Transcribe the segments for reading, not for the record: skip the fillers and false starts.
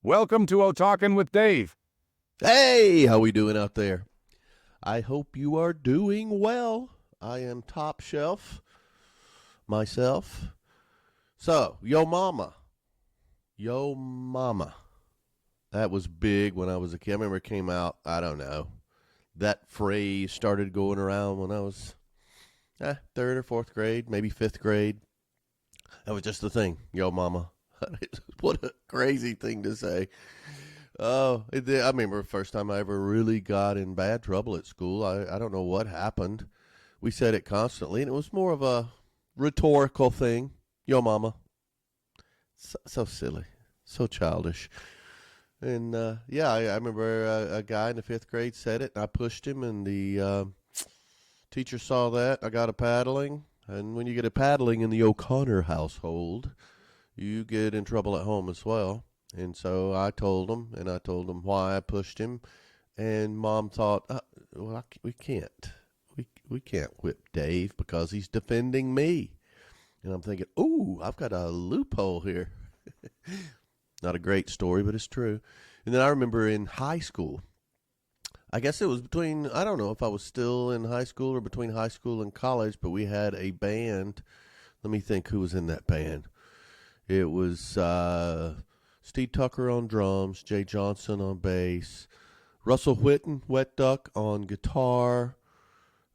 Welcome to Talking with Dave. Hey, how we doing out there? I hope you are doing well. I am top shelf myself. So, yo mama. That was big when I was a kid. I remember it came out, I don't know. That phrase started going around when I was third or fourth grade, maybe fifth grade. That was just the thing, yo mama. What a crazy thing to say. Oh, I remember the first time I ever really got in bad trouble at school. I don't know what happened. We said it constantly, and it was more of a rhetorical thing. Yo, mama. So silly, so childish. And I remember a guy in the fifth grade said it, and I pushed him, and the teacher saw that. I got a paddling, and when you get a paddling in the O'Connor household, you get in trouble at home as well. And so I told him why I pushed him. And Mom thought, we can't. We can't whip Dave because he's defending me. And I'm thinking, ooh, I've got a loophole here. Not a great story, but it's true. And then I remember in high school, I guess it was I don't know if I was still in high school or between high school and college, but we had a band. Let me think who was in that band. It was Steve Tucker on drums, Jay Johnson on bass, Russell Whitten, Wet Duck on guitar,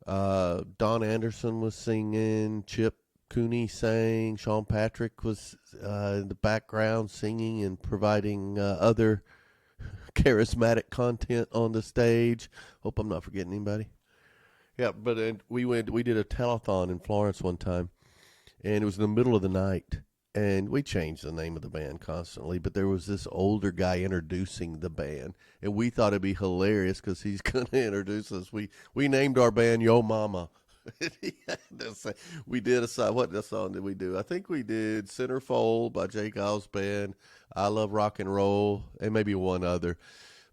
Don Anderson was singing, Chip Cooney sang, Sean Patrick was in the background singing and providing other charismatic content on the stage. Hope I'm not forgetting anybody. Yeah, but we did a telethon in Florence one time, and it was in the middle of the night. And we changed the name of the band constantly, but there was this older guy introducing the band, and we thought it'd be hilarious because he's going to introduce us. We named our band Yo Mama. We did a song. What song did we do? I think we did Centerfold by Jay Giles Band, I Love Rock and Roll, and maybe one other.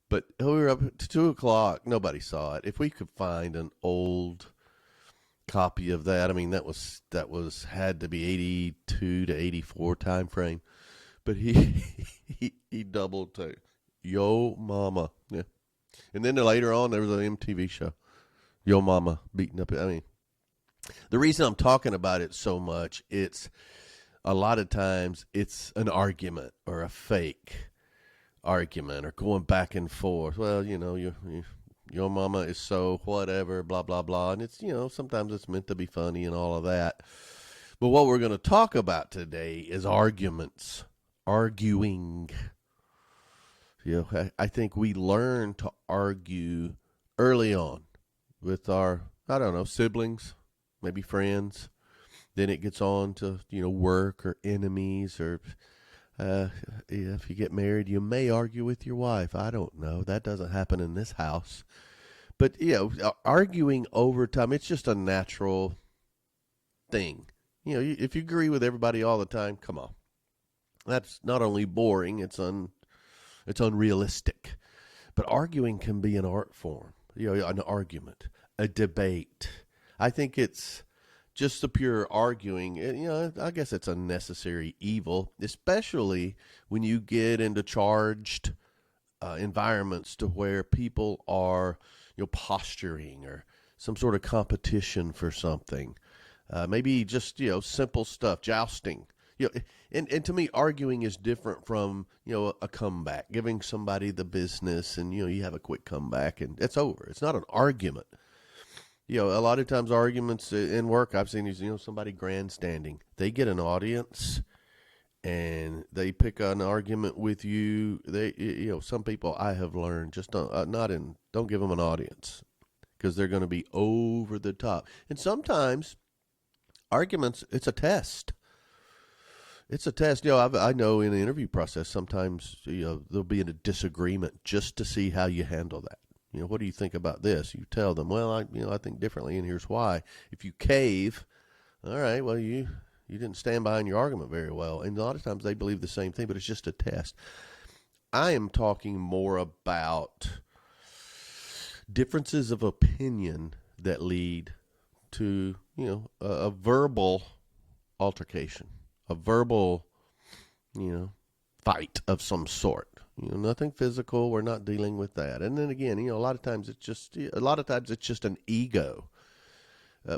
But we were up to 2 o'clock. Nobody saw it. If we could find an old copy of that. I mean, that was had to be 82 to 84 time frame. But he doubled to Yo Mama. Yeah. And then later on there was an MTV show. Yo Mama beating up. I mean, the reason I'm talking about it so much, it's a lot of times it's an argument or a fake argument or going back and forth. Well, your mama is so whatever, blah, blah, blah. And it's, sometimes it's meant to be funny and all of that. But what we're going to talk about today is arguments, arguing. I think we learn to argue early on with our, I don't know, siblings, maybe friends. Then it gets on to, work or enemies or if you get married, you may argue with your wife. I don't know. That doesn't happen in this house. But, arguing over time, it's just a natural thing. If you agree with everybody all the time, come on. That's not only boring, it's unrealistic. But arguing can be an art form, an argument, a debate. I think it's just the pure arguing, I guess it's a necessary evil, especially when you get into charged environments to where people are, posturing or some sort of competition for something. Maybe just, simple stuff, jousting. And to me, arguing is different from, a comeback, giving somebody the business and, you have a quick comeback and it's over. It's not an argument. A lot of times arguments in work, I've seen these, somebody grandstanding. They get an audience and they pick an argument with you. Some people I have learned just don't give them an audience because they're going to be over the top. And sometimes arguments, it's a test. It's a test. I know in the interview process, sometimes, there'll be a disagreement just to see how you handle that. What do you think about this? You tell them, well, I think differently, and here's why. If you cave, all right, well, you didn't stand behind your argument very well. And a lot of times they believe the same thing, but it's just a test. I am talking more about differences of opinion that lead to, a verbal altercation, a verbal, fight of some sort. Nothing physical. We're not dealing with that. And then again, a lot of times it's just an ego.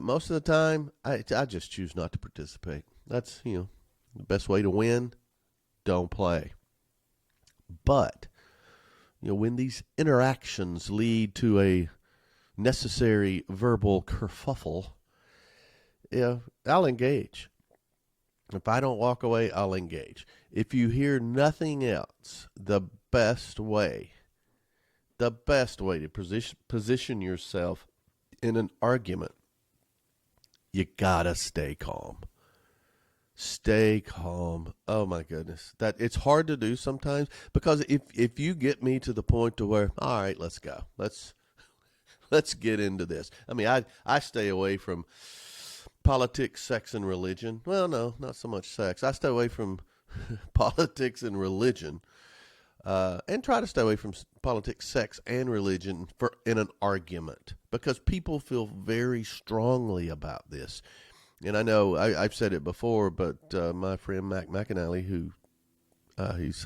Most of the time, I just choose not to participate. That's the best way to win. Don't play. But when these interactions lead to a necessary verbal kerfuffle, I'll engage. If I don't walk away, I'll engage. If you hear nothing else, the best way to position yourself in an argument, you gotta stay calm. Stay calm. Oh my goodness, that it's hard to do sometimes, because if you get me to the point to where, all right, let's go, let's get into this. I mean, I stay away from politics, sex, and religion. Well, no, not so much sex. I stay away from politics and religion, and try to stay away from politics, sex, and religion in an argument, because people feel very strongly about this. And I know I've said it before, but my friend Mac McAnally, who he's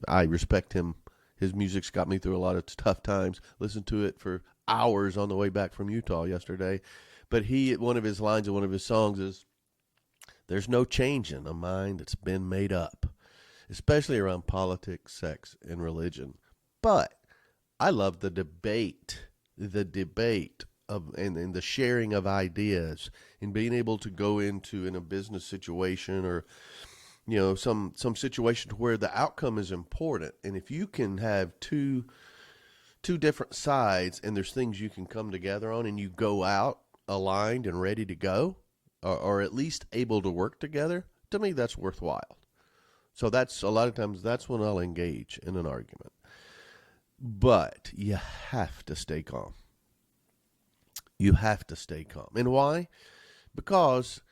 I respect him. His music's got me through a lot of tough times. Listened to it for hours on the way back from Utah yesterday. But one of his lines in one of his songs is, "There's no change in a mind that's been made up," especially around politics, sex, and religion. But I love the debate and the sharing of ideas, and being able to go into in a business situation, or some situation where the outcome is important. And if you can have two different sides, and there's things you can come together on, and you go out aligned and ready to go, or at least able to work together, to me that's worthwhile. So that's a lot of times that's when I'll engage in an argument. But you have to stay calm. You have to stay calm. And why? Because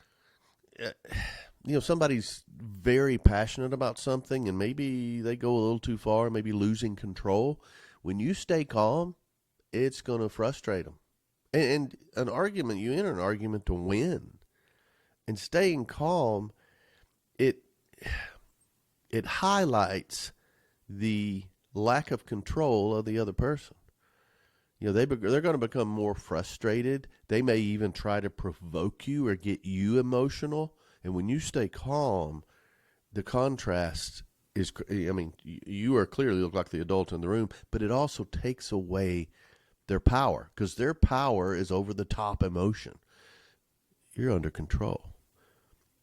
somebody's very passionate about something, and maybe they go a little too far, maybe losing control. When you stay calm, it's going to frustrate them. And an argument, you enter an argument to win. And staying calm, it highlights the lack of control of the other person. They're going to become more frustrated. They may even try to provoke you or get you emotional. And when you stay calm, the contrast is, you are clearly look like the adult in the room, but it also takes away their power, because their power is over the top emotion. You're under control.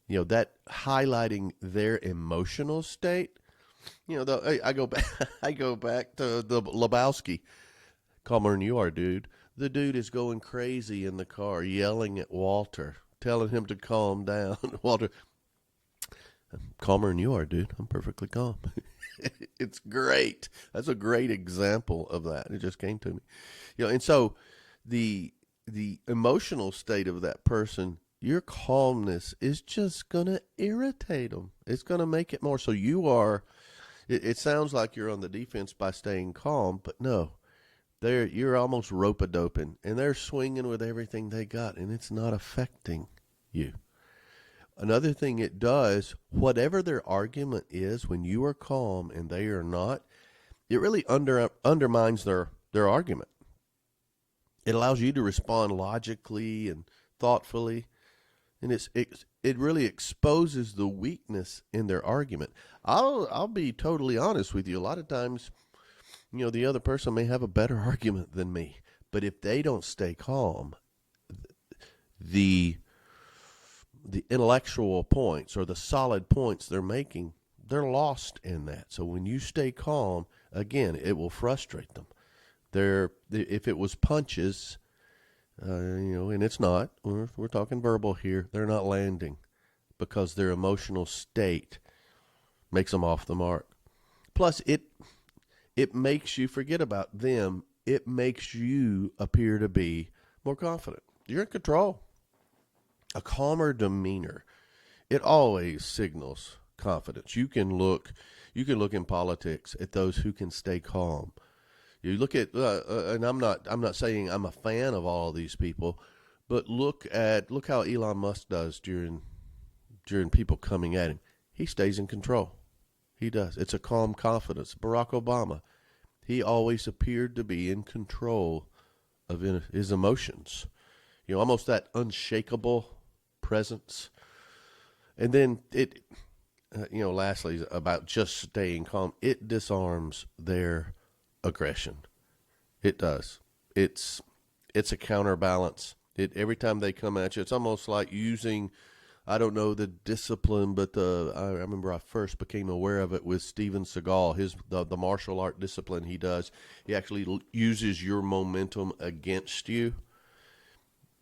That highlighting their emotional state. I go back, I go back to the Lebowski. Calmer than you are, dude. The dude is going crazy in the car, yelling at Walter, telling him to calm down. Walter, "I'm calmer than you are, dude. I'm perfectly calm." It's great. That's a great example of that. It just came to me. And so the emotional state of that person, your calmness is just going to irritate them. It's going to make it more. So it sounds like you're on the defense by staying calm, but no. You're almost rope-a-doping, and they're swinging with everything they got, and it's not affecting you. Another thing it does, whatever their argument is, when you are calm and they are not, it really undermines their argument. It allows you to respond logically and thoughtfully, and it really exposes the weakness in their argument. I'll be totally honest with you. A lot of times, the other person may have a better argument than me, but if they don't stay calm, the intellectual points or the solid points they're making, they're lost in that. So when you stay calm, again, it will frustrate them. If it was punches, and it's not, we're talking verbal here, they're not landing, because their emotional state makes them off the mark. Plus, it makes you forget about them. It makes you appear to be more confident. You're in control. A calmer demeanor, it always signals confidence. You can look in politics at those who can stay calm. You look at, and I'm not saying I'm a fan of all of these people, but look how Elon Musk does during people coming at him. He stays in control. He does. It's a calm confidence. Barack Obama, he always appeared to be in control of his emotions. Almost that unshakable presence. And then lastly, about just staying calm. It disarms their aggression. It does. It's a counterbalance. Every time they come at you, it's almost like using, I don't know the discipline, but I remember I first became aware of it with Steven Seagal. The martial art discipline he does. He actually uses your momentum against you.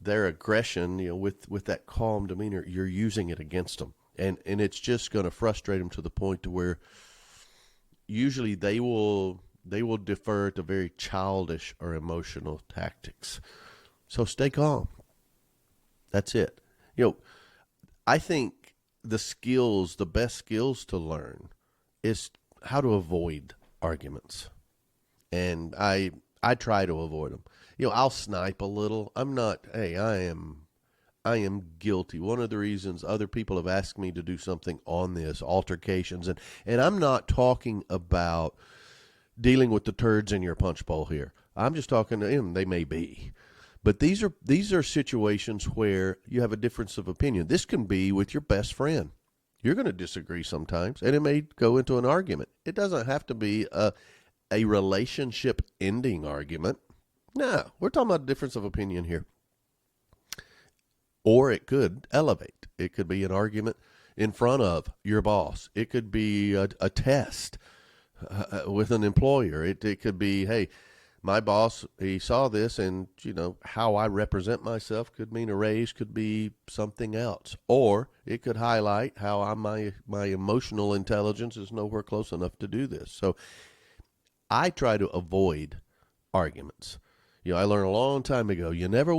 Their aggression, with that calm demeanor, you're using it against them, and it's just going to frustrate them to the point to where usually they will defer to very childish or emotional tactics. So stay calm. That's it. I think the best skills to learn is how to avoid arguments. And I try to avoid them. I'll snipe a little. I am guilty. One of the reasons other people have asked me to do something on this, altercations, and I'm not talking about dealing with the turds in your punch bowl here. I'm just talking to them. They may be. But these are situations where you have a difference of opinion. This can be with your best friend. You're going to disagree sometimes, and it may go into an argument. It doesn't have to be a relationship-ending argument. No, we're talking about a difference of opinion here. Or it could elevate. It could be an argument in front of your boss. It could be a test with an employer. It could be, hey, my boss, he saw this, and, how I represent myself could mean a raise, could be something else. Or it could highlight how my emotional intelligence is nowhere close enough to do this. So I try to avoid arguments. I learned a long time ago, you never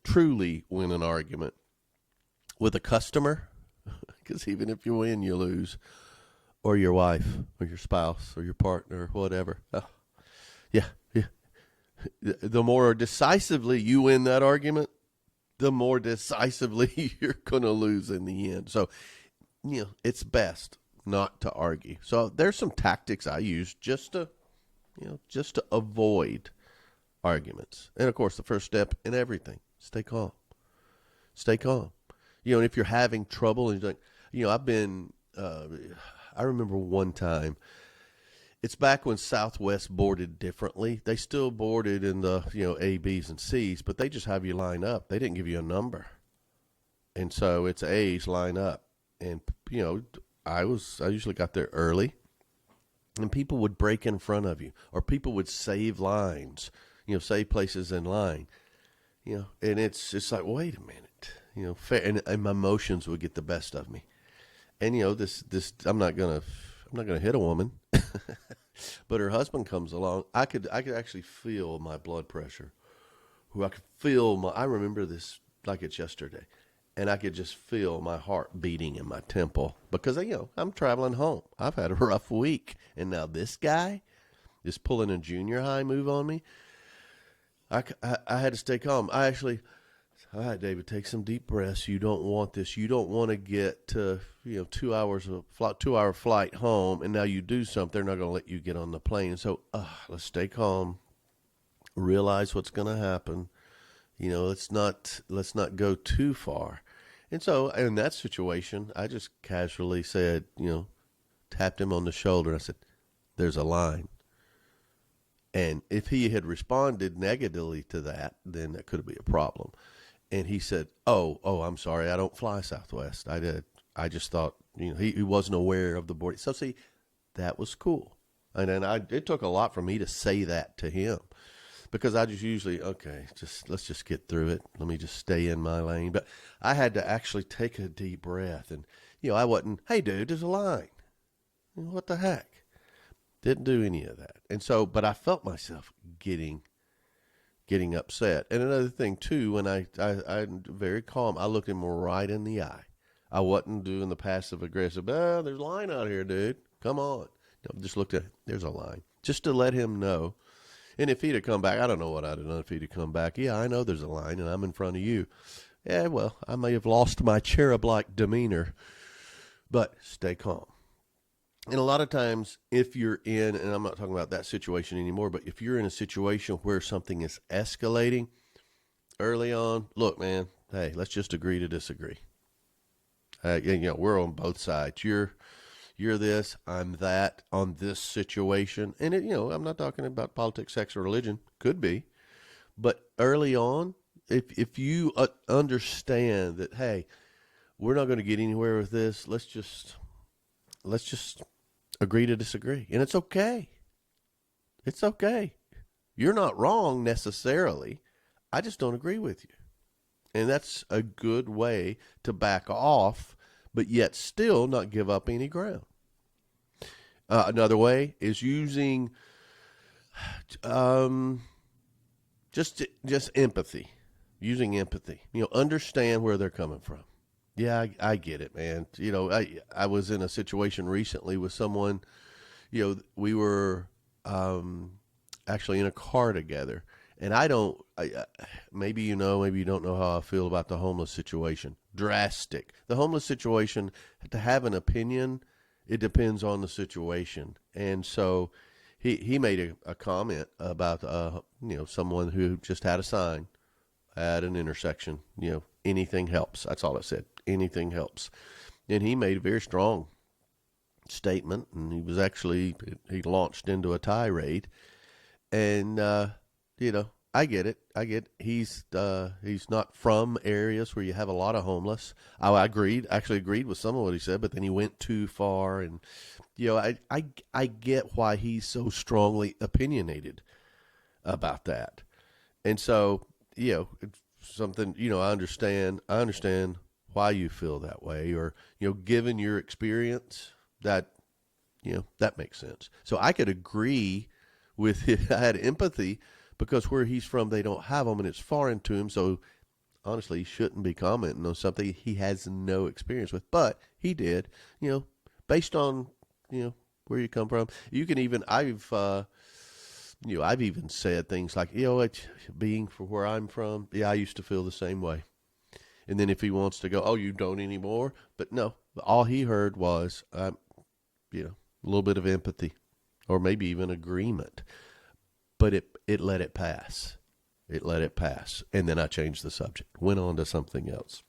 truly win an argument with a customer, because even if you win, you lose, or your wife, or your spouse, or your partner, or whatever. Yeah. The more decisively you win that argument, the more decisively you're going to lose in the end. So, it's best not to argue. So there's some tactics I use just to avoid arguments. And of course, the first step in everything, stay calm. Stay calm. And if you're having trouble, and you're like, I remember one time, it's back when Southwest boarded differently. They still boarded in the, A, B's, and C's, but they just have you line up. They didn't give you a number. And so it's A's line up. And, I usually got there early, and people would break in front of you, or people would save lines, save places in line, and it's like, wait a minute, fair, and my emotions would get the best of me. And, this, I'm not going to hit a woman, but her husband comes along. I could actually feel my blood pressure. I remember this like it's yesterday. And I could just feel my heart beating in my temple because, I'm traveling home. I've had a rough week. And now this guy is pulling a junior high move on me. I had to stay calm. All right, David, take some deep breaths. You don't want this. You don't want to get to, 2-hour flight home. And now you do something. They're not going to let you get on the plane. So let's stay calm. Realize what's going to happen. Let's not go too far. And so in that situation, I just casually said, tapped him on the shoulder. I said, there's a line. And if he had responded negatively to that, then that could be a problem. And he said, oh, I'm sorry. I don't fly Southwest. I just thought, he wasn't aware of the boarding. So see, that was cool. And then it took a lot for me to say that to him. Because I just usually, let's just get through it. Let me just stay in my lane. But I had to actually take a deep breath. And, I wasn't, hey, dude, there's a line. What the heck? Didn't do any of that. And so, but I felt myself getting upset. And another thing, too, when I'm very calm, I looked him right in the eye. I wasn't doing the passive aggressive, there's a line out here, dude. Come on. No, just looked at, there's a line. Just to let him know. And if he'd have come back, I don't know what I'd have done if he'd have come back. Yeah, I know there's a line, and I'm in front of you. Yeah, well, I may have lost my cherub-like demeanor, but stay calm. And a lot of times, if you're in, and I'm not talking about that situation anymore, but if you're in a situation where something is escalating early on, look, man, hey, let's just agree to disagree. We're on both sides. You're this, I'm that on this situation. And I'm not talking about politics, sex, or religion. Could be. But early on, if you understand that, hey, we're not going to get anywhere with this, let's just agree to disagree. And it's okay. It's okay. You're not wrong necessarily. I just don't agree with you. And that's a good way to back off, but yet still not give up any ground. Another way is using just empathy, using empathy. Understand where they're coming from. Yeah, I get it, man. I was in a situation recently with someone. We were actually in a car together, and maybe maybe you don't know how I feel about the homeless situation. Drastic. The homeless situation, to have an opinion, it depends on the situation. And so he made a comment about someone who just had a sign at an intersection. Anything helps. That's all it said. Anything helps. And he made a very strong statement, and he launched into a tirade. And I get it. He's not from areas where you have a lot of homeless. I actually agreed with some of what he said, but then he went too far. And I get why he's so strongly opinionated about that. And so it's something, I understand why you feel that way, or given your experience, that that makes sense. So I could agree with it. I had empathy because where he's from, they don't have them, and it's foreign to him. So honestly, he shouldn't be commenting on something he has no experience with. But he did, based on where you come from. You can even I've even said things like, it's being from where I'm from. Yeah, I used to feel the same way. And then if he wants to go, oh, you don't anymore. But no, all he heard was, a little bit of empathy, or maybe even agreement. But it let it pass. It let it pass. And then I changed the subject, went on to something else,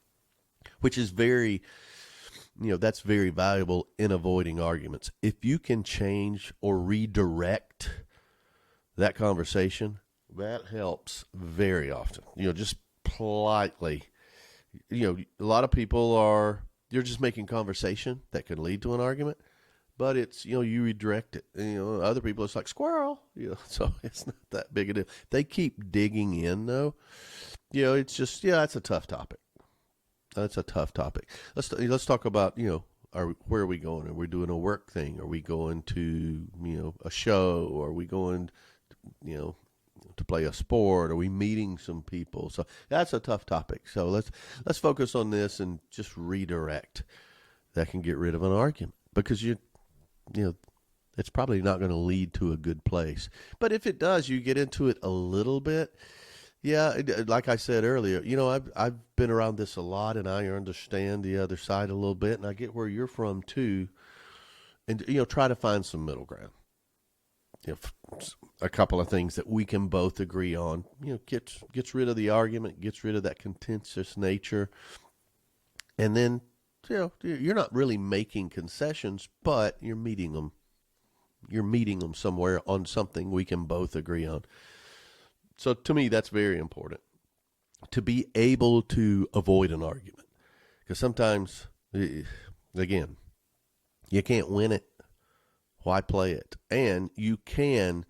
which is that's very valuable in avoiding arguments. If you can change or redirect that conversation, that helps very often. Just politely. A lot of people you're just making conversation that could lead to an argument, but it's, you redirect it. Other people, it's like squirrel, so it's not that big a deal. They keep digging in though. It's just, that's a tough topic. That's a tough topic. Let's talk about, where are we going? Are we doing a work thing? Are we going to, a show? Are we going, to play a sport? Are we meeting some people? So that's a tough topic. So let's focus on this and just redirect. That can get rid of an argument, because it's probably not going to lead to a good place. But if it does, you get into it a little bit. Yeah, like I said earlier, I've been around this a lot, and I understand the other side a little bit, and I get where you're from too. And try to find some middle ground. A couple of things that we can both agree on. Gets rid of the argument, gets rid of that contentious nature, and then you're not really making concessions, but you're meeting them. You're meeting them somewhere on something we can both agree on. So to me, that's very important, to be able to avoid an argument, because sometimes, again, you can't win it. Why play it? And you can,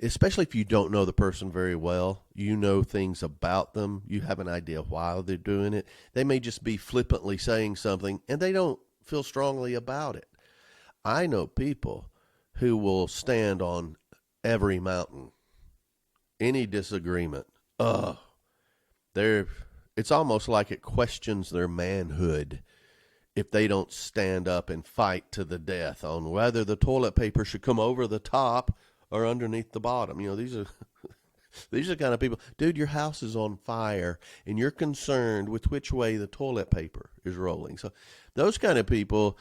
especially if you don't know the person very well, things about them, you have an idea why they're doing it. They may just be flippantly saying something, and they don't feel strongly about it. I know people who will stand on every mountain, any disagreement. It's almost like it questions their manhood if they don't stand up and fight to the death on whether the toilet paper should come over the top or underneath the bottom. These are the kind of people. Dude, your house is on fire, and you're concerned with which way the toilet paper is rolling. So those kind of people,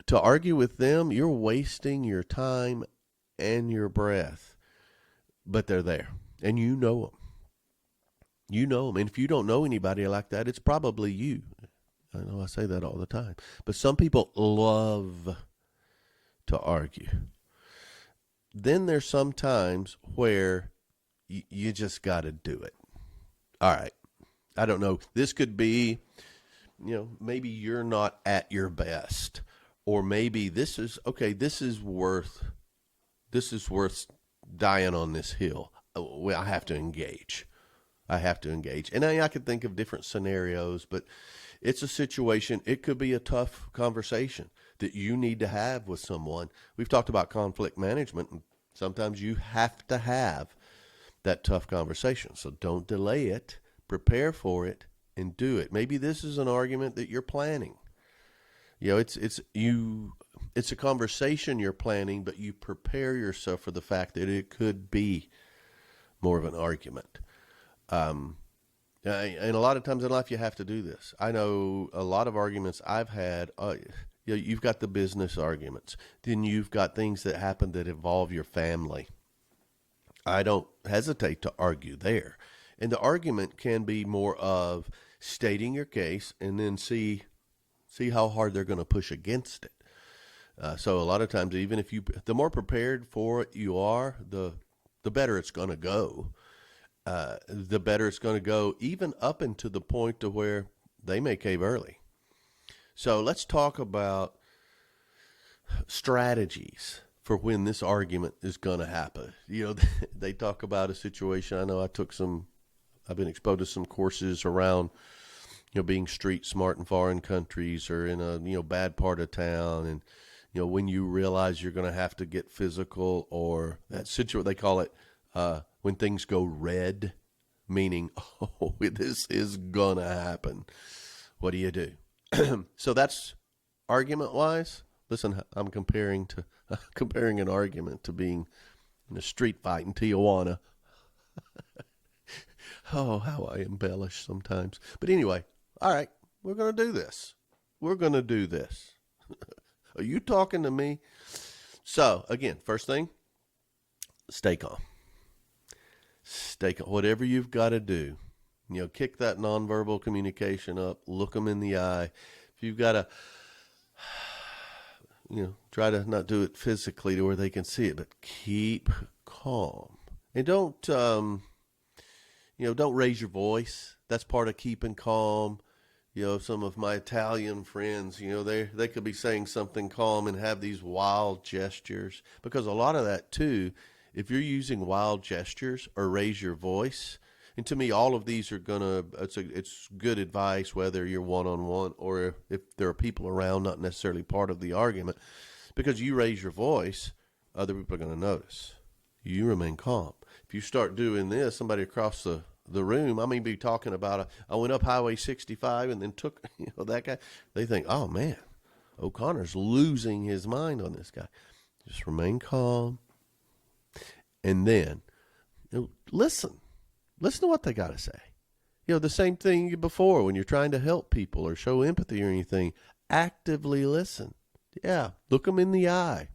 To argue with them, you're wasting your time and your breath. But they're there, and you know them. You know them. And if you don't know anybody like that, it's probably you. I know I say that all the time. But some people love to argue. Then there's some times where you just got to do it. All right. I don't know. This could be, maybe you're not at your best. Or maybe this is worth dying on this hill. Well, I have to engage. And I could think of different scenarios, but it's a situation. It could be a tough conversation that you need to have with someone. We've talked about conflict management, and sometimes you have to have that tough conversation. So don't delay it. Prepare for it and do it. Maybe this is an argument that you're planning. It's a conversation you're planning, but you prepare yourself for the fact that it could be more of an argument. And a lot of times in life you have to do this. I know a lot of arguments I've had, you've got the business arguments. Then you've got things that happen that involve your family. I don't hesitate to argue there. And the argument can be more of stating your case and then see how hard they're going to push against it. So a lot of times, even if the more prepared for it you are, the better it's going to go. The better it's going to go, even up into the point to where they may cave early. So let's talk about strategies for when this argument is going to happen. They talk about a situation. I know I've been exposed to some courses around, being street smart in foreign countries or in a, bad part of town. And, when you realize you're going to have to get physical, or that situation, they call it, when things go red, meaning, oh, this is going to happen. What do you do? So that's argument wise. Listen, I'm comparing an argument to being in a street fight in Tijuana. Oh, how I embellish sometimes. But anyway, all right, we're going to do this. Are you talking to me? So, again, first thing, stay calm. Whatever you've got to do, kick that nonverbal communication up, look them in the eye. If you've got to, try to not do it physically to where they can see it, but keep calm. And don't raise your voice. That's part of keeping calm. Some of my Italian friends, they could be saying something calm and have these wild gestures, because a lot of that too, if you're using wild gestures or raise your voice, and to me, all of these are it's good advice, whether you're one-on-one or if there are people around, not necessarily part of the argument, because you raise your voice, other people are going to notice. You remain calm. If you start doing this, somebody across the room, I may be talking about, I went up Highway 65 and then took, that guy, they think, oh man, O'Connor's losing his mind on this guy. Just remain calm. And then, listen to what they got to say. The same thing before when you're trying to help people or show empathy or anything, actively listen. Yeah. Look them in the eye.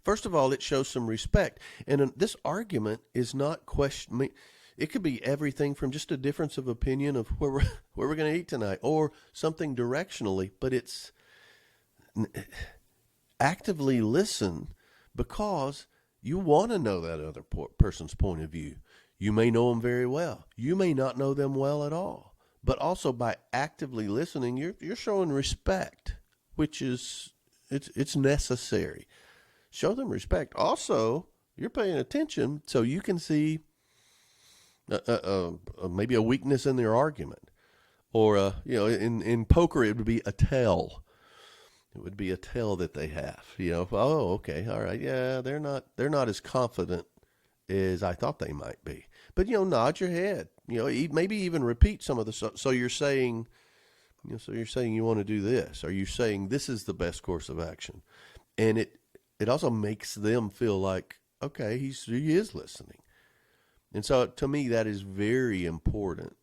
First of all, it shows some respect. And this argument is not question. It could be everything from just a difference of opinion of where we're going to eat tonight, or something directionally. But it's actively listen, because you want to know that other person's point of view. You may know them very well. You may not know them well at all. But also by actively listening, you're showing respect, which is it's necessary. Show them respect. Also, you're paying attention so you can see maybe a weakness in their argument, or in poker it would be a tell. It would be a tell that they have. Oh, okay, all right, yeah, they're not as confident as I thought they might be. But nod your head. Maybe even repeat some of the. So you're saying. So you're saying you want to do this. Are you saying this is the best course of action? And it also makes them feel like, okay, he is listening. And so to me, that is very important.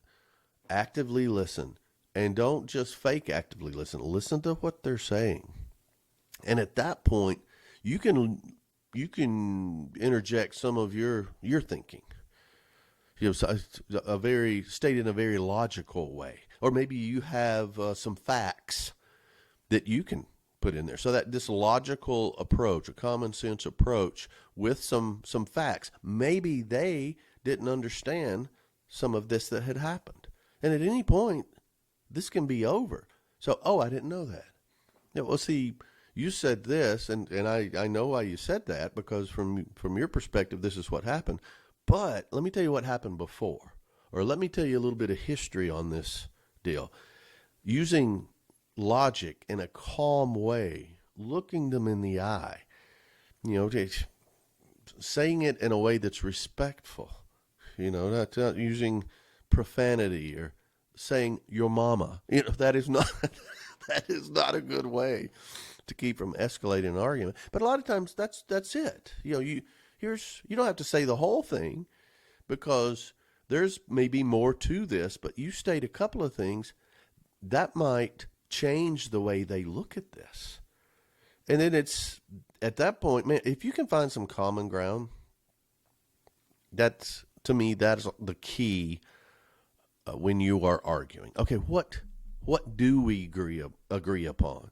Actively listen. And don't just fake actively listen. Listen to what they're saying. And at that point, you can interject some of your thinking. Stated in a very logical way, or maybe you have some facts that you can put in there. So that this logical approach, a common sense approach with some facts, maybe they didn't understand some of this that had happened, and at any point, this can be over. So, I didn't know that. Yeah, well, see, you said this, and I know why you said that, because from your perspective, this is what happened. But let me tell you what happened before, or let me tell you a little bit of history on this deal. Using logic in a calm way, looking them in the eye, saying it in a way that's respectful, not using profanity or saying your mama. That is not that is not a good way to keep from escalating an argument. But a lot of times that's it. You don't have to say the whole thing, because there's maybe more to this, but you state a couple of things that might change the way they look at this. And then it's at that point, man, if you can find some common ground, that's, to me, that's the key when you are arguing. Okay, what do we agree upon?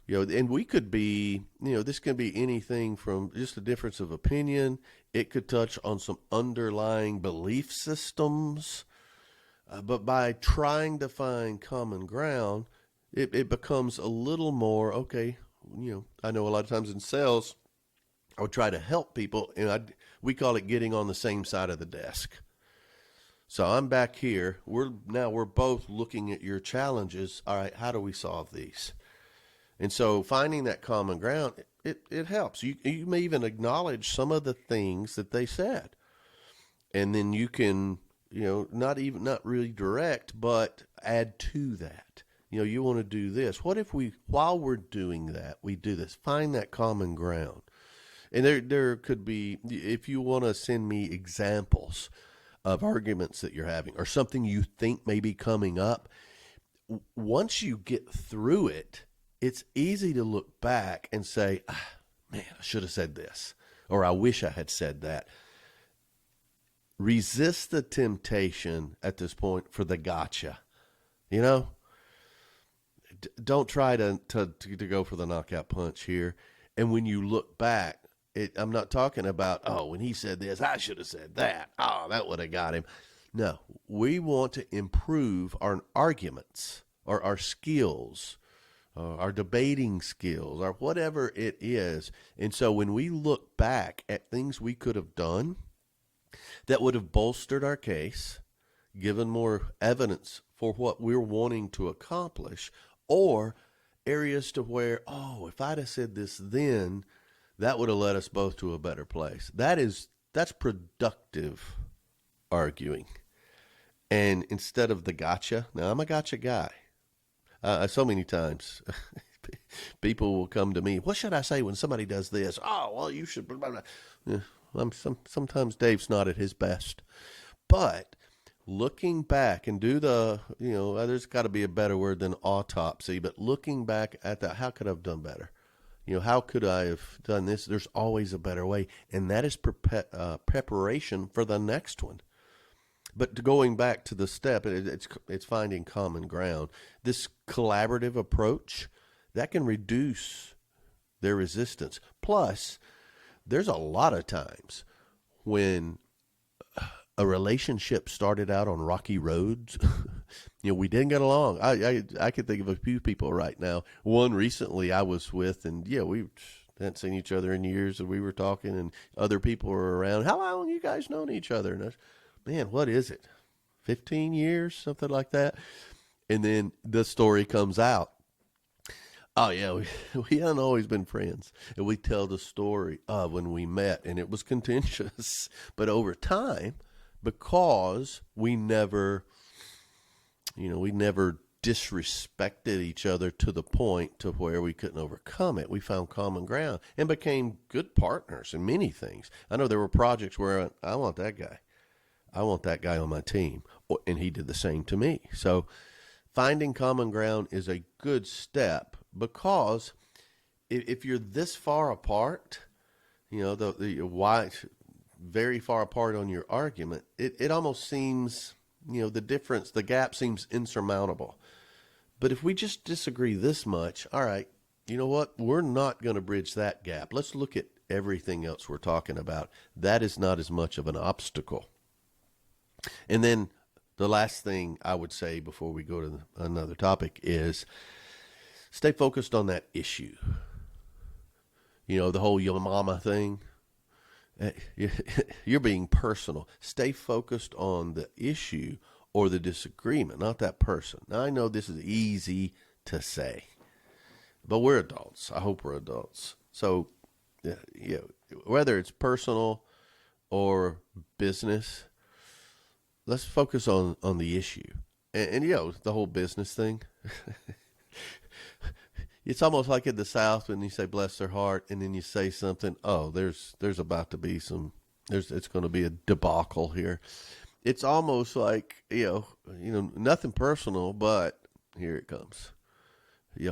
And we could be, this can be anything from just a difference of opinion. It could touch on some underlying belief systems. But by trying to find common ground, it becomes a little more, okay, I know a lot of times in sales, I would try to help people, and we call it getting on the same side of the desk. So I'm back here. We're both looking at your challenges. All right, how do we solve these? And so finding that common ground, it helps. You may even acknowledge some of the things that they said. And then you can, not really direct, but add to that. You want to do this. What if while we're doing that, we do this? Find that common ground. And there could be, if you want to send me examples of arguments that you're having or something you think may be coming up, once you get through it, it's easy to look back and say, man, I should have said this, or I wish I had said that. Resist the temptation at this point for the gotcha. Don't try to go for the knockout punch here. And when you look back, I'm not talking about, when he said this, I should have said that. Oh, that would have got him. No, we want to improve our arguments or our skills, our debating skills, or whatever it is. And so when we look back at things we could have done that would have bolstered our case, given more evidence for what we're wanting to accomplish, or areas to where, if I'd have said this then, that would have led us both to a better place. That's productive arguing. And instead of the gotcha, now I'm a gotcha guy. So many times people will come to me, what should I say when somebody does this? Oh, well, you should. Blah, blah, blah. Sometimes Dave's not at his best. But looking back and do there's got to be a better word than autopsy, but looking back at that, how could I have done better? How could I have done this? There's always a better way, and that is preparation for the next one. But going back to the step, it's finding common ground. This collaborative approach, that can reduce their resistance. Plus, there's a lot of times when a relationship started out on rocky roads. We didn't get along. I could think of a few people right now. One recently I was with, and we hadn't seen each other in years, and we were talking, and other people were around. How long you guys known each other? And man, what is it? 15 years, something like that. And then the story comes out. Oh, yeah, we hadn't always been friends. And we tell the story of when we met, and it was contentious. But over time, because we never disrespected each other to the point to where we couldn't overcome it, we found common ground and became good partners in many things. I know there were projects where I want that guy on my team, and he did the same to me. So finding common ground is a good step, because if you're this far apart, the why very far apart on your argument, it almost seems, the gap seems insurmountable. But if we just disagree this much, all right, you know what? We're not going to bridge that gap. Let's look at everything else we're talking about. That is not as much of an obstacle. And then the last thing I would say before we go to another topic is stay focused on that issue. The whole your mama thing. You're being personal. Stay focused on the issue or the disagreement, not that person. Now, I know this is easy to say, but we're adults. I hope we're adults. So, whether it's personal or business, let's focus on the issue. And the whole business thing. It's almost like in the South when you say bless their heart, and then you say something, oh, there's about to be it's going to be a debacle here. It's almost like, nothing personal, but here it comes.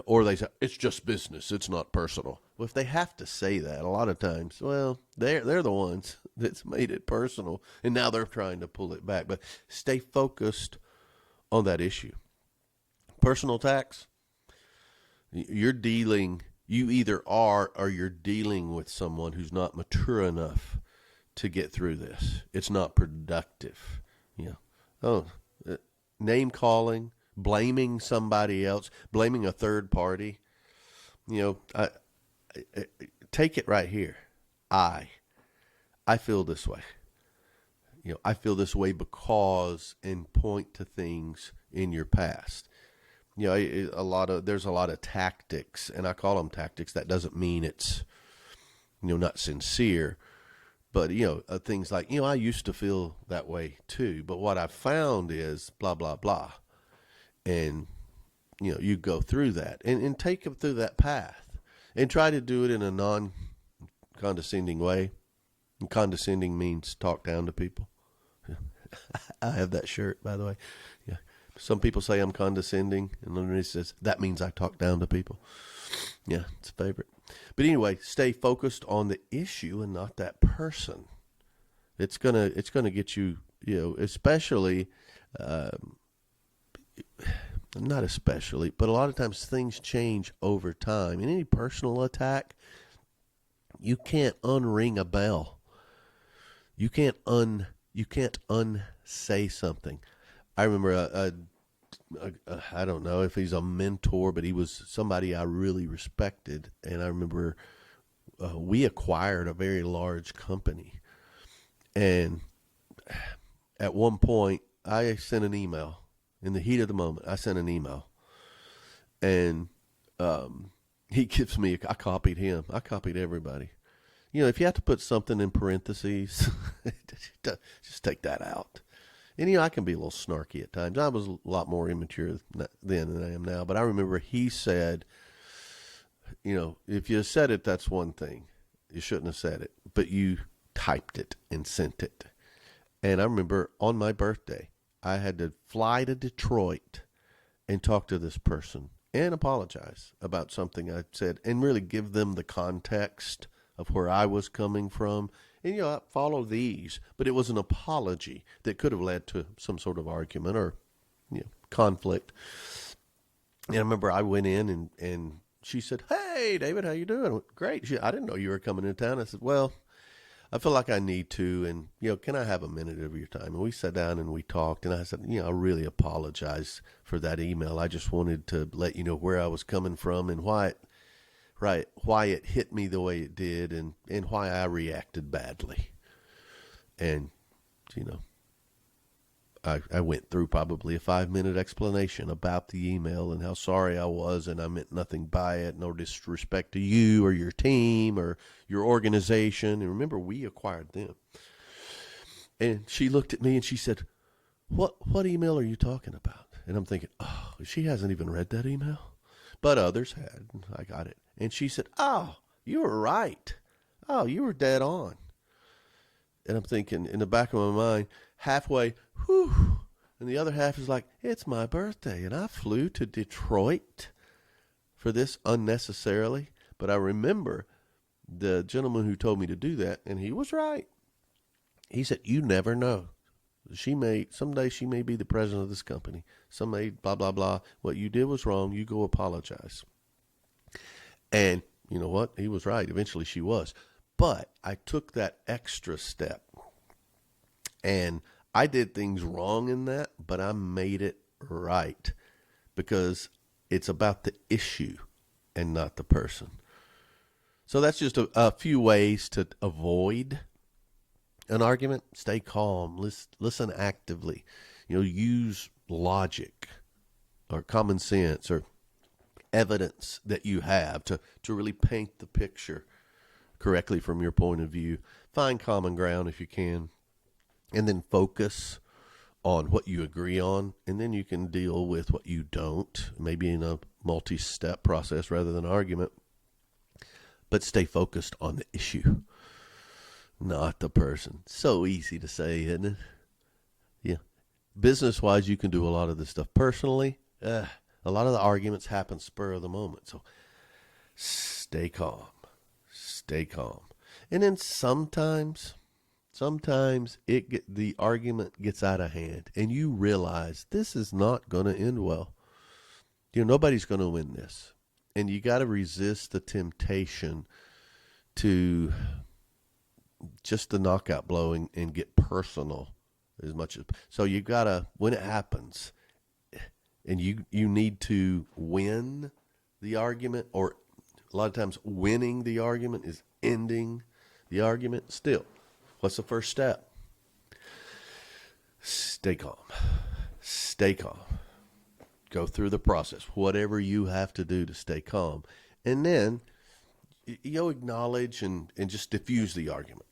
Or they say, it's just business, it's not personal. Well, if they have to say that, a lot of times, well, they're the ones that's made it personal, and now they're trying to pull it back. But stay focused on that issue. Personal attacks, you either are or you're dealing with someone who's not mature enough to get through this. It's not productive. Name calling, blaming somebody else, blaming a third party. I take it right here. I feel this way. I feel this way because, and point to things in your past. There's a lot of tactics, and I call them tactics. That doesn't mean it's, not sincere, but, things like, I used to feel that way too, but what I've found is blah, blah, blah. And, you go through that and take them through that path and try to do it in a non-condescending way. And condescending means talk down to people. I have that shirt, by the way. Yeah. Some people say I'm condescending, and underneath says, that means I talk down to people. Yeah, it's a favorite. But anyway, stay focused on the issue and not that person. It's gonna get you, especially, not especially, but a lot of times things change over time. In any personal attack, you can't unring a bell. You can't unsay something. I remember I don't know if he's a mentor, but he was somebody I really respected. And I remember we acquired a very large company. And at one point, I sent an email. In the heat of the moment, I sent an email. And he gives me, I copied him. I copied everybody. If you have to put something in parentheses, just take that out. And, I can be a little snarky at times. I was a lot more immature then than I am now. But I remember he said, if you said it, that's one thing. You shouldn't have said it. But you typed it and sent it. And I remember on my birthday, I had to fly to Detroit and talk to this person and apologize about something I said and really give them the context of where I was coming from. And, I follow these, but it was an apology that could have led to some sort of argument or, conflict. And I remember I went in and she said, "Hey, David, how you doing?" I went, "Great." I didn't know you were coming into town. I said, "Well, I feel like I need to, and, can I have a minute of your time?" And we sat down and we talked, and I said, I really apologize for that email. I just wanted to let you know where I was coming from and why it hit me the way it did and why I reacted badly. And, I went through probably a 5-minute explanation about the email and how sorry I was, and I meant nothing by it, no disrespect to you or your team or your organization. And remember, we acquired them. And she looked at me and she said, what email are you talking about? And I'm thinking, oh, she hasn't even read that email. But others had. I got it. And she said, "Oh, you were right. Oh, you were dead on." And I'm thinking in the back of my mind, halfway, whew, And the other half is like, it's my birthday, and I flew to Detroit for this unnecessarily. But I remember the gentleman who told me to do that, and he was right. He said, you never know. Someday she may be the president of this company. Someday, blah, blah, blah. What you did was wrong. You go apologize. And you know what? He was right. Eventually she was. But I took that extra step. And I did things wrong in that, but I made it right because it's about the issue and not the person. So that's just a few ways to avoid an argument. Stay calm. Listen actively. Use logic or common sense or evidence that you have to really paint the picture correctly from your point of view. Find common ground if you can, and then focus on what you agree on, and then you can deal with what you don't, maybe in a multi-step process rather than argument. But stay focused on the issue, not the person. So easy to say, isn't it? Yeah. Business-wise, you can do a lot of this stuff. Personally, a lot of the arguments happen spur of the moment. So stay calm. Stay calm. And then sometimes the argument gets out of hand, and you realize this is not going to end well. Nobody's going to win this. And you got to resist the temptation to just the knockout blow and get personal as much as. So you got to, when it happens, and you need to win the argument, or a lot of times winning the argument is ending the argument. Still, what's the first step? Stay calm. Stay calm. Go through the process, whatever you have to do to stay calm. And then you'll acknowledge and just diffuse the argument.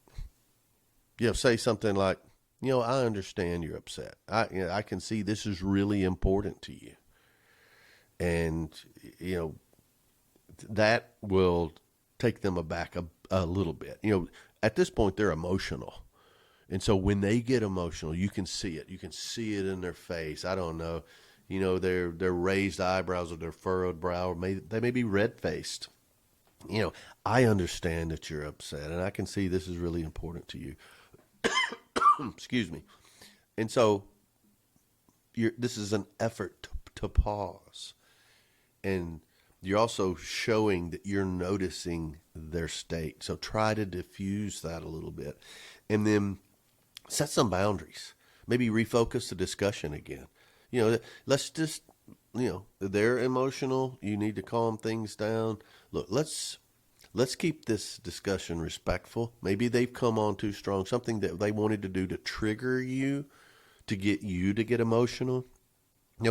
Say something like, I understand you're upset. I can see this is really important to you. And, that will take them aback a little bit. At this point, they're emotional. And so when they get emotional, you can see it. You can see it in their face. I don't know. Their raised eyebrows or their furrowed brow, or they may be red-faced. I understand that you're upset, and I can see this is really important to you. Excuse me. And so this is an effort to pause. And you're also showing that you're noticing their state. So try to diffuse that a little bit. And then set some boundaries. Maybe refocus the discussion again. Let's just, they're emotional. You need to calm things down. Look, let's keep this discussion respectful. Maybe they've come on too strong, something that they wanted to do to trigger you, to get you to get emotional.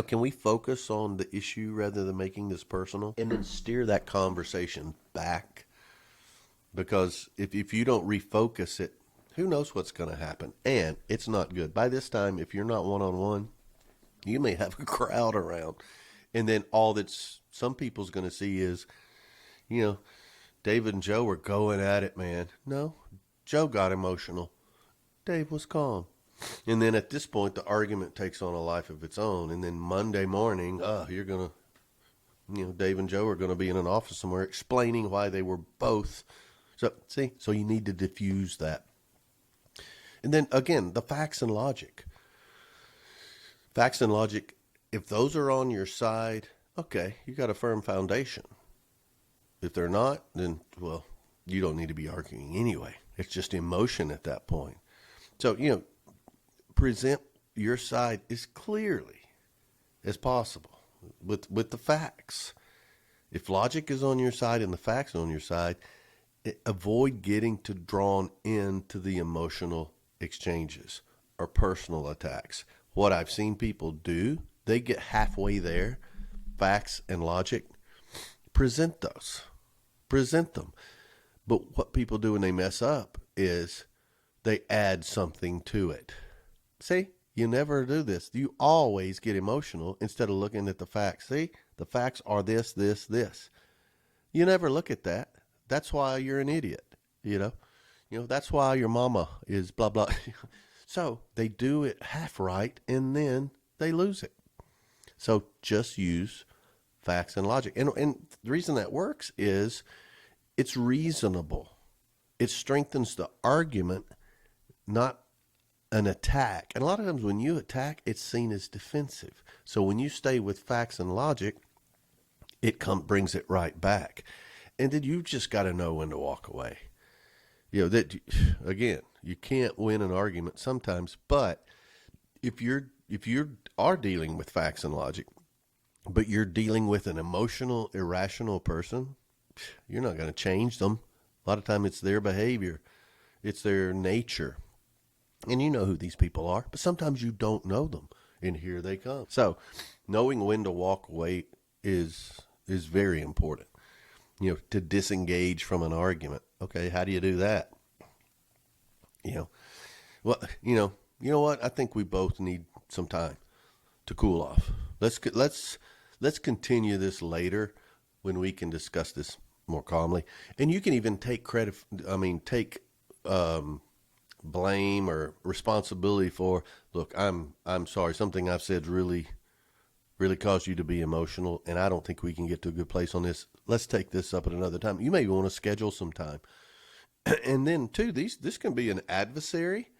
Can we focus on the issue rather than making this personal? And then steer that conversation back. Because if you don't refocus it, who knows what's going to happen? And it's not good. By this time, if you're not one-on-one, you may have a crowd around. And then all that's some people's going to see is, David and Joe were going at it, man. No, Joe got emotional. Dave was calm. And then at this point, the argument takes on a life of its own. And then Monday morning, you're going to, Dave and Joe are going to be in an office somewhere explaining why they were both. So you need to diffuse that. And then, again, the facts and logic. Facts and logic, if those are on your side, okay, you got a firm foundation. If they're not, then, well, you don't need to be arguing anyway. It's just emotion at that point. So, present your side as clearly as possible with the facts. If logic is on your side and the facts are on your side, avoid getting drawn into the emotional exchanges or personal attacks. What I've seen people do, they get halfway there, facts and logic, present them. But what people do when they mess up is they add something to it. See, you never do this. You always get emotional instead of looking at the facts. See, the facts are this, this, this. You never look at that. That's why you're an idiot, that's why your mama is blah, blah. So they do it half right, and then they lose it. So just use facts and logic. And the reason that works is it's reasonable. It strengthens the argument, not an attack. And a lot of times when you attack, it's seen as defensive. So when you stay with facts and logic, it brings it right back. And then you've just got to know when to walk away. That again, you can't win an argument sometimes, but if you are dealing with facts and logic, but you're dealing with an emotional, irrational person, you're not going to change them. A lot of time it's their behavior, it's their nature. And you know who these people are, but sometimes you don't know them, and here they come. So knowing when to walk away is very important, to disengage from an argument. Okay, how do you do that? Well, you know what? I think we both need some time to cool off. Let's continue this later when we can discuss this more calmly. And you can even take blame or responsibility for, look, I'm sorry, something I've said really caused you to be emotional, and I don't think we can get to a good place on this. Let's take this up at another time. You may want to schedule some time. And then too, this can be an adversary.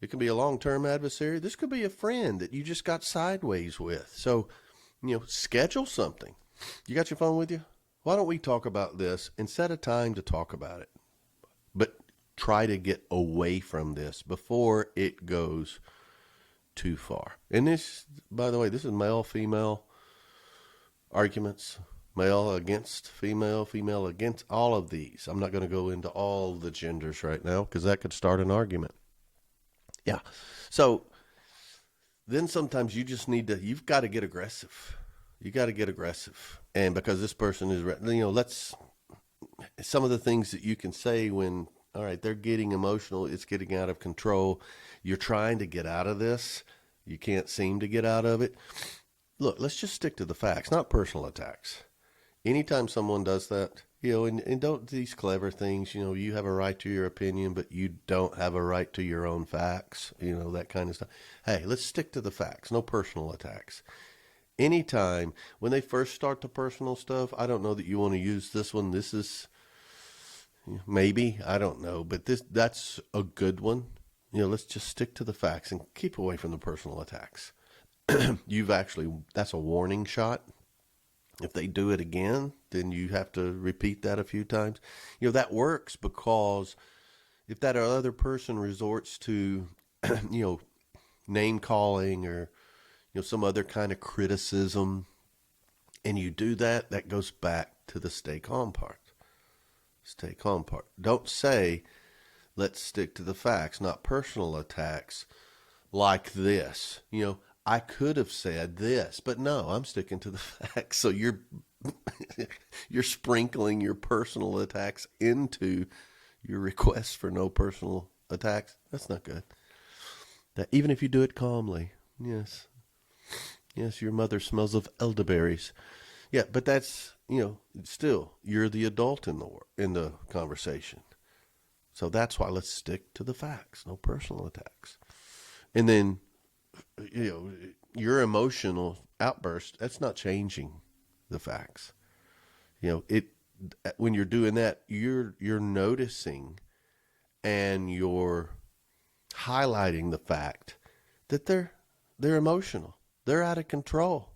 It can be a long-term adversary. This could be a friend that you just got sideways with. So, schedule something. You got your phone with you? Why don't we talk about this and set a time to talk about it? But try to get away from this before it goes too far. And this, by the way, this is male, female arguments, male against female, female against, all of these. I'm not going to go into all the genders right now because that could start an argument. Yeah. So then sometimes you've got to get aggressive. You got to get aggressive. And because this person is, some of the things that you can say when, all right, they're getting emotional, it's getting out of control. You're trying to get out of this. You can't seem to get out of it. Look, let's just stick to the facts, not personal attacks. Anytime someone does that, and don't these clever things, you have a right to your opinion, but you don't have a right to your own facts, that kind of stuff. Hey, let's stick to the facts, no personal attacks. Anytime, when they first start the personal stuff, I don't know that you want to use this one. This is, maybe, I don't know, but that's a good one. Let's just stick to the facts and keep away from the personal attacks. That's a warning shot. If they do it again, then you have to repeat that a few times. That works because if that other person resorts to, name calling or, some other kind of criticism, and you do that, that goes back to the stay calm part. Stay calm part. Don't say, let's stick to the facts, not personal attacks like this. I could have said this, but no, I'm sticking to the facts. So you're sprinkling your personal attacks into your request for no personal attacks. That's not good. That even if you do it calmly, yes, your mother smells of elderberries. Yeah, but that's still you're the adult in the conversation. So that's why let's stick to the facts, no personal attacks. And then your emotional outburst, that's not changing the facts. When you're doing that, you're noticing and you're highlighting the fact that they're emotional. They're out of control.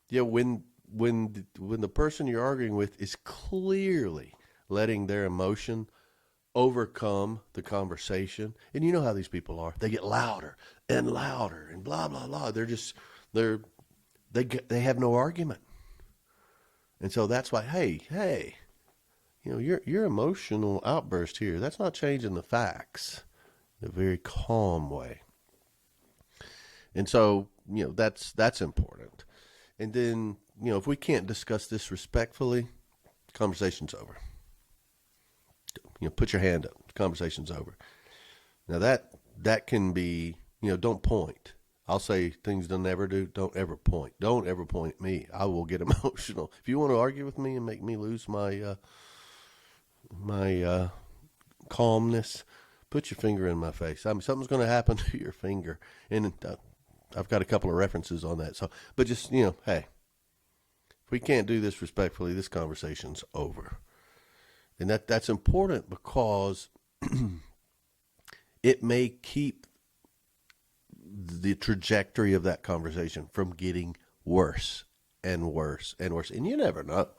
When the person you're arguing with is clearly letting their emotion overcome the conversation, and you know how these people are. They get louder and louder and blah blah blah. They have no argument, and so that's why. Hey, your emotional outburst here. That's not changing the facts in a very calm way. And so that's important. And then if we can't discuss this respectfully, conversation's over. Put your hand up. The conversation's over. Now that can be, don't point. I'll say things don't ever do. Don't ever point. Don't ever point at me. I will get emotional. If you want to argue with me and make me lose my calmness, put your finger in my face. Something's going to happen to your finger, and I've got a couple of references on that. So, but just, hey, if we can't do this respectfully, this conversation's over. And that's important because it may keep the trajectory of that conversation from getting worse and worse and worse. And you never know.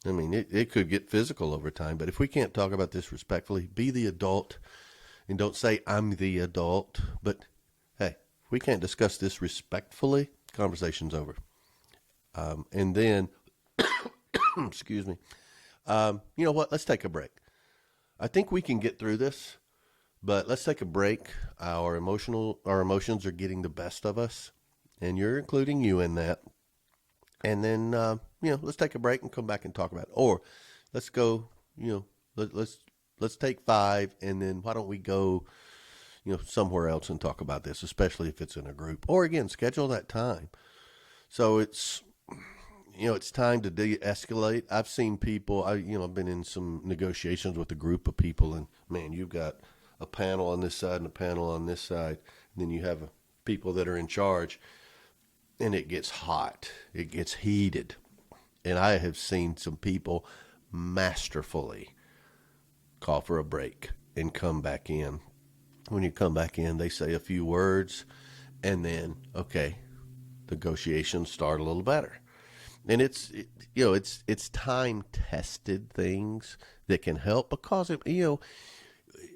I mean, it could get physical over time, but if we can't talk about this respectfully, be the adult and don't say I'm the adult, but hey, if we can't discuss this respectfully, conversation's over. And then, excuse me, you know what? Let's take a break. I think we can get through this, but let's take a break. Our emotions are getting the best of us, and you're including you in that. And then, let's take a break and come back and talk about it. Or let's go, let's take 5, and then why don't we go, somewhere else and talk about this, especially if it's in a group. Or again, schedule that time. So it's time to de-escalate. I've seen people, I've been in some negotiations with a group of people, and man, you've got a panel on this side and a panel on this side, and then you have people that are in charge. And it gets hot. It gets heated. And I have seen some people masterfully call for a break and come back in. When you come back in, they say a few words, and then, okay, negotiations start a little better. And it's time-tested things that can help because, a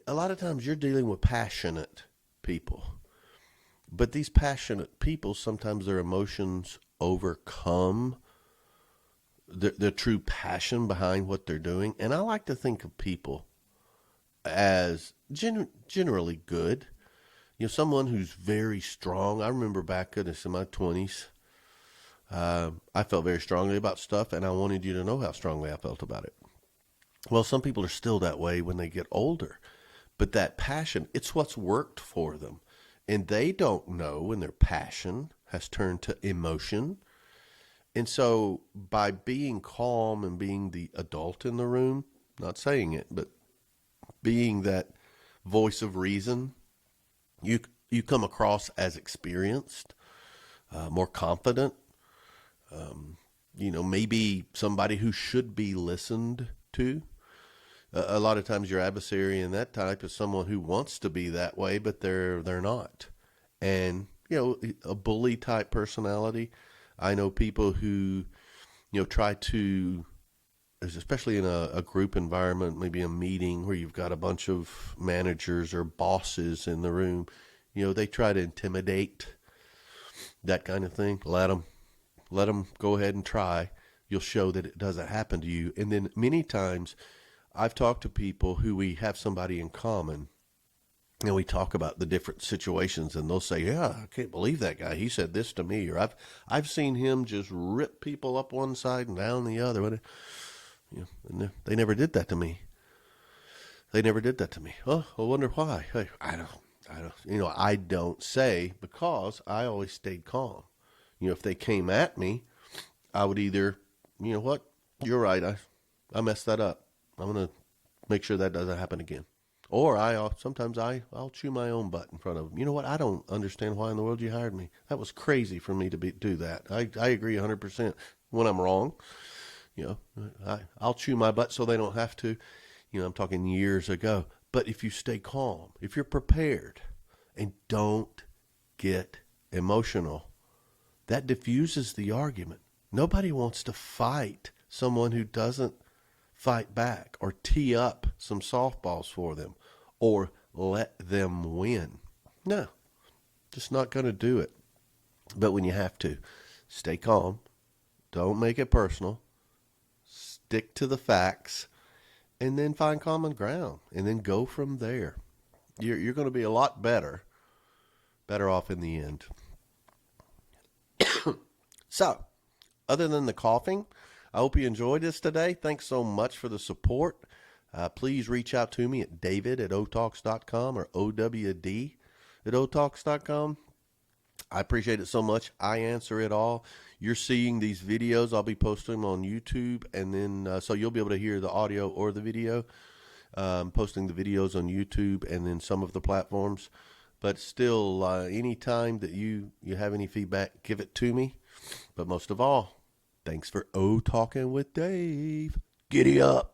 lot of times you're dealing with passionate people. But these passionate people, sometimes their emotions overcome the true passion behind what they're doing. And I like to think of people as generally good. Someone who's very strong. I remember back in my 20s, I felt very strongly about stuff, and I wanted you to know how strongly I felt about it. Well, some people are still that way when they get older. But that passion, it's what's worked for them. And they don't know when their passion has turned to emotion. And so by being calm and being the adult in the room, not saying it, but being that voice of reason, you come across as experienced, more confident, maybe somebody who should be listened to. A lot of times your adversary and that type is someone who wants to be that way, but they're not. And, a bully type personality. I know people who, try to, especially in a group environment, maybe a meeting where you've got a bunch of managers or bosses in the room, they try to intimidate, that kind of thing. Let them go ahead and try. You'll show that it doesn't happen to you. And then many times, I've talked to people who we have somebody in common, and we talk about the different situations, and they'll say, yeah, I can't believe that guy. He said this to me, or I've seen him just rip people up one side and down the other. And they never did that to me. Oh, I wonder why. Hey, I don't say, because I always stayed calm. If they came at me, I would either, what, you're right, I messed that up. I'm going to make sure that doesn't happen again. Or sometimes I'll chew my own butt in front of them. You know what? I don't understand why in the world you hired me. That was crazy for me to do that. I agree 100%. When I'm wrong, I'll chew my butt so they don't have to. I'm talking years ago. But if you stay calm, if you're prepared and don't get emotional, that diffuses the argument. Nobody wants to fight someone who doesn't fight back or tee up some softballs for them or let them win. No, just not going to do it. But when you have to, stay calm. Don't make it personal. Stick to the facts and then find common ground and then go from there. You're going to be a lot better off in the end. So, other than the coughing, I hope you enjoyed this today. Thanks so much for the support. Please reach out to me at david@otalks.com or owd@otalks.com. I appreciate it so much. I answer it all. You're seeing these videos. I'll be posting them on YouTube, and then so you'll be able to hear the audio or the video. Posting the videos on YouTube and then some of the platforms. But still, anytime that you have any feedback, give it to me. But most of all, thanks for talking with Dave. Giddy up.